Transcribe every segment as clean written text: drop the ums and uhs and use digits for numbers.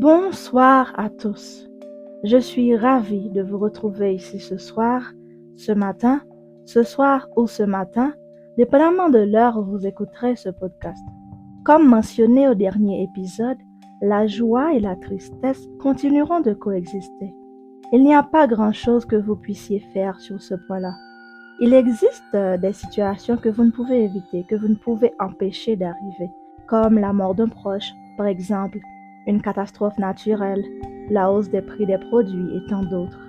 Bonsoir à tous. Je suis ravie de vous retrouver ici ce soir, ce matin, ce soir ou ce matin, dépendamment de l'heure où vous écouterez ce podcast. Comme mentionné au dernier épisode, la joie et la tristesse continueront de coexister. Il n'y a pas grand-chose que vous puissiez faire sur ce point-là. Il existe des situations que vous ne pouvez éviter, que vous ne pouvez empêcher d'arriver, comme la mort d'un proche, par exemple, une catastrophe naturelle, la hausse des prix des produits et tant d'autres.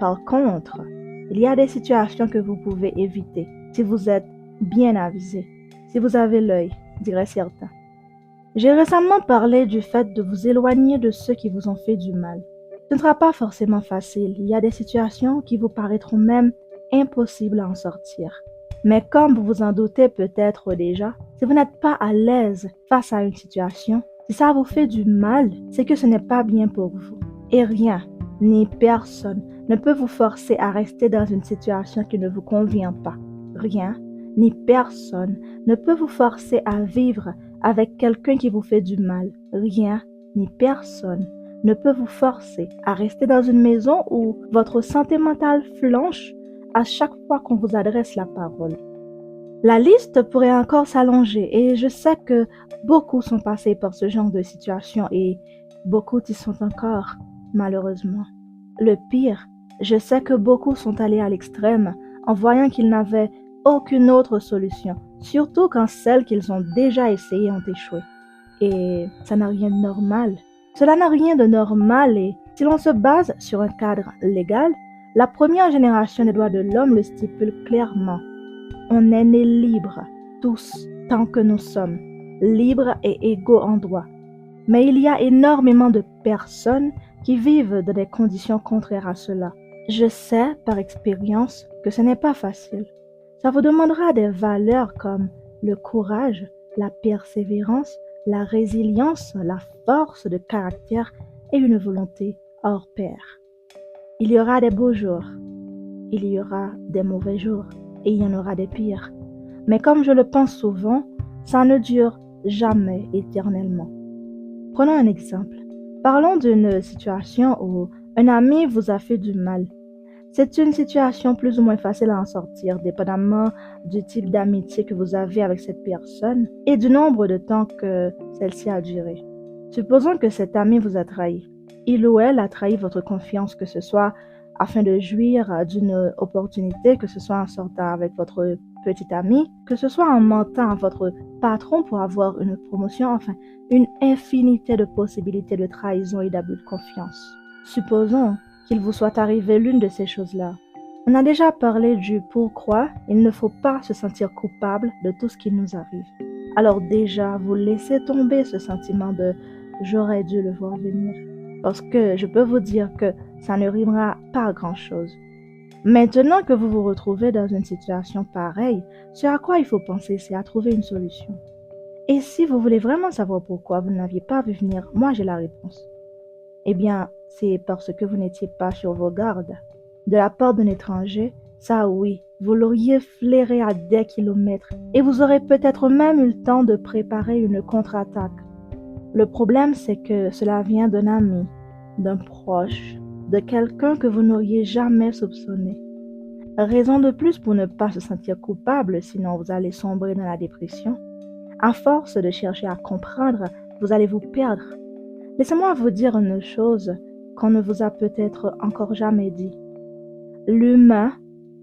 Par contre, il y a des situations que vous pouvez éviter si vous êtes bien avisé, si vous avez l'œil, diraient certains. J'ai récemment parlé du fait de vous éloigner de ceux qui vous ont fait du mal. Ce ne sera pas forcément facile, il y a des situations qui vous paraîtront même impossibles à en sortir. Mais comme vous vous en doutez peut-être déjà, si vous n'êtes pas à l'aise face à une situation, si ça vous fait du mal, c'est que ce n'est pas bien pour vous. Et rien, ni personne, ne peut vous forcer à rester dans une situation qui ne vous convient pas. Rien, ni personne, ne peut vous forcer à vivre avec quelqu'un qui vous fait du mal. Rien, ni personne, ne peut vous forcer à rester dans une maison où votre santé mentale flanche à chaque fois qu'on vous adresse la parole. La liste pourrait encore s'allonger et je sais que beaucoup sont passés par ce genre de situation et beaucoup y sont encore, malheureusement. Le pire, je sais que beaucoup sont allés à l'extrême en voyant qu'ils n'avaient aucune autre solution, surtout quand celles qu'ils ont déjà essayées ont échoué. Et ça n'a rien de normal. Cela n'a rien de normal et si l'on se base sur un cadre légal, la première génération des droits de l'homme le stipule clairement. On est nés libres, tous, tant que nous sommes, libres et égaux en droit. Mais il y a énormément de personnes qui vivent dans des conditions contraires à cela. Je sais par expérience que ce n'est pas facile. Ça vous demandera des valeurs comme le courage, la persévérance, la résilience, la force de caractère et une volonté hors pair. Il y aura des beaux jours, il y aura des mauvais jours et il y en aura des pires. Mais comme je le pense souvent, ça ne dure jamais éternellement. Prenons un exemple. Parlons d'une situation où un ami vous a fait du mal. C'est une situation plus ou moins facile à en sortir, dépendamment du type d'amitié que vous avez avec cette personne et du nombre de temps que celle-ci a duré. Supposons que cet ami vous a trahi. Il ou elle a trahi votre confiance, que ce soit afin de jouir d'une opportunité, que ce soit en sortant avec votre petit ami, que ce soit en mentant à votre patron pour avoir une promotion, enfin, une infinité de possibilités de trahison et d'abus de confiance. Supposons qu'il vous soit arrivé l'une de ces choses-là. On a déjà parlé du pourquoi il ne faut pas se sentir coupable de tout ce qui nous arrive. Alors déjà, vous laissez tomber ce sentiment de « j'aurais dû le voir venir ». Parce que je peux vous dire que ça ne rimera pas à grand-chose. Maintenant que vous vous retrouvez dans une situation pareille, ce à quoi il faut penser, c'est à trouver une solution. Et si vous voulez vraiment savoir pourquoi vous n'aviez pas vu venir, moi j'ai la réponse. Eh bien, c'est parce que vous n'étiez pas sur vos gardes. De la part d'un étranger, ça oui, vous l'auriez flairé à des kilomètres et vous aurez peut-être même eu le temps de préparer une contre-attaque. Le problème, c'est que cela vient d'un ami, d'un proche, de quelqu'un que vous n'auriez jamais soupçonné. Raison de plus pour ne pas se sentir coupable, sinon vous allez sombrer dans la dépression. À force de chercher à comprendre, vous allez vous perdre. Laissez-moi vous dire une chose qu'on ne vous a peut-être encore jamais dit. L'humain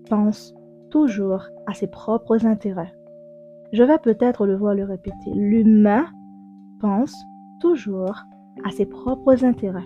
pense toujours à ses propres intérêts. Je vais peut-être devoir le répéter. L'humain pense toujours à ses propres intérêts.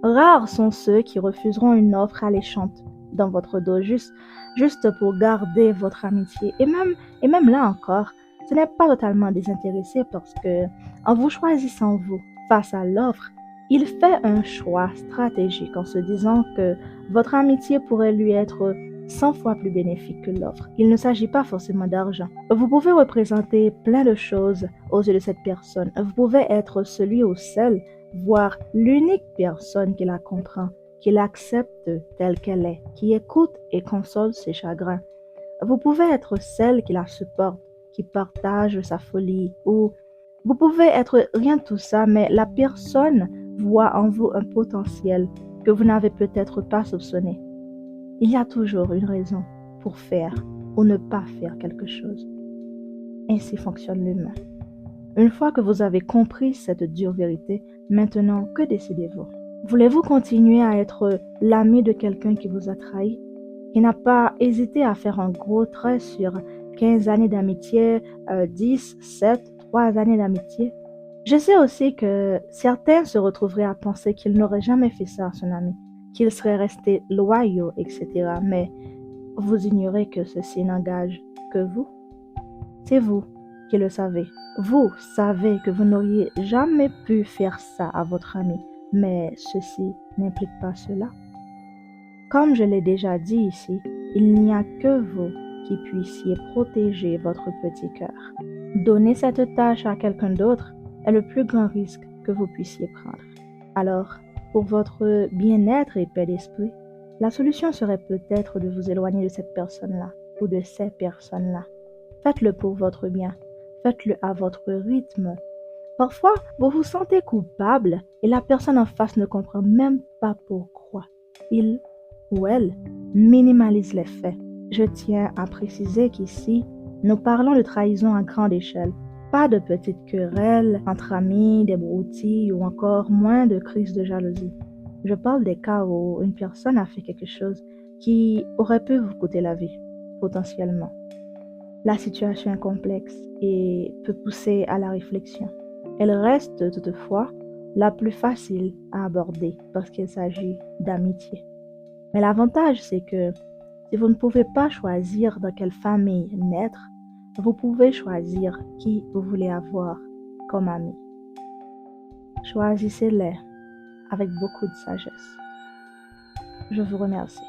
Rares sont ceux qui refuseront une offre alléchante dans votre dos juste pour garder votre amitié. Et même là encore, ce n'est pas totalement désintéressé parce que en vous choisissant vous face à l'offre, il fait un choix stratégique en se disant que votre amitié pourrait lui être 100 fois plus bénéfique que l'offre. Il ne s'agit pas forcément d'argent. Vous pouvez représenter plein de choses aux yeux de cette personne. Vous pouvez être celui ou celle, voire l'unique personne qui la comprend, qui l'accepte telle qu'elle est, qui écoute et console ses chagrins. Vous pouvez être celle qui la supporte, qui partage sa folie, ou vous pouvez être rien de tout ça, mais la personne voient en vous un potentiel que vous n'avez peut-être pas soupçonné. Il y a toujours une raison pour faire ou ne pas faire quelque chose. Ainsi fonctionne l'humain. Une fois que vous avez compris cette dure vérité, maintenant, que décidez-vous? Voulez-vous continuer à être l'ami de quelqu'un qui vous a trahi, qui n'a pas hésité à faire un gros trait sur 15 années d'amitié, 10, 7, 3 années d'amitié? Je sais aussi que certains se retrouveraient à penser qu'ils n'auraient jamais fait ça à son ami, qu'ils seraient restés loyaux, etc. Mais vous ignorez que ceci n'engage que vous. C'est vous qui le savez. Vous savez que vous n'auriez jamais pu faire ça à votre ami, mais ceci n'implique pas cela. Comme je l'ai déjà dit ici, il n'y a que vous qui puissiez protéger votre petit cœur. Donner cette tâche à quelqu'un d'autre est le plus grand risque que vous puissiez prendre. Alors, pour votre bien-être et paix d'esprit, la solution serait peut-être de vous éloigner de cette personne-là ou de ces personnes-là. Faites-le pour votre bien. Faites-le à votre rythme. Parfois, vous vous sentez coupable et la personne en face ne comprend même pas pourquoi. Il ou elle minimalise les faits. Je tiens à préciser qu'ici, nous parlons de trahison à grande échelle. Pas de petites querelles entre amis, des broutilles ou encore moins de crises de jalousie. Je parle des cas où une personne a fait quelque chose qui aurait pu vous coûter la vie, potentiellement. La situation est complexe et peut pousser à la réflexion. Elle reste toutefois la plus facile à aborder parce qu'il s'agit d'amitié. Mais l'avantage, c'est que si vous ne pouvez pas choisir dans quelle famille naître, vous pouvez choisir qui vous voulez avoir comme ami. Choisissez-les avec beaucoup de sagesse. Je vous remercie.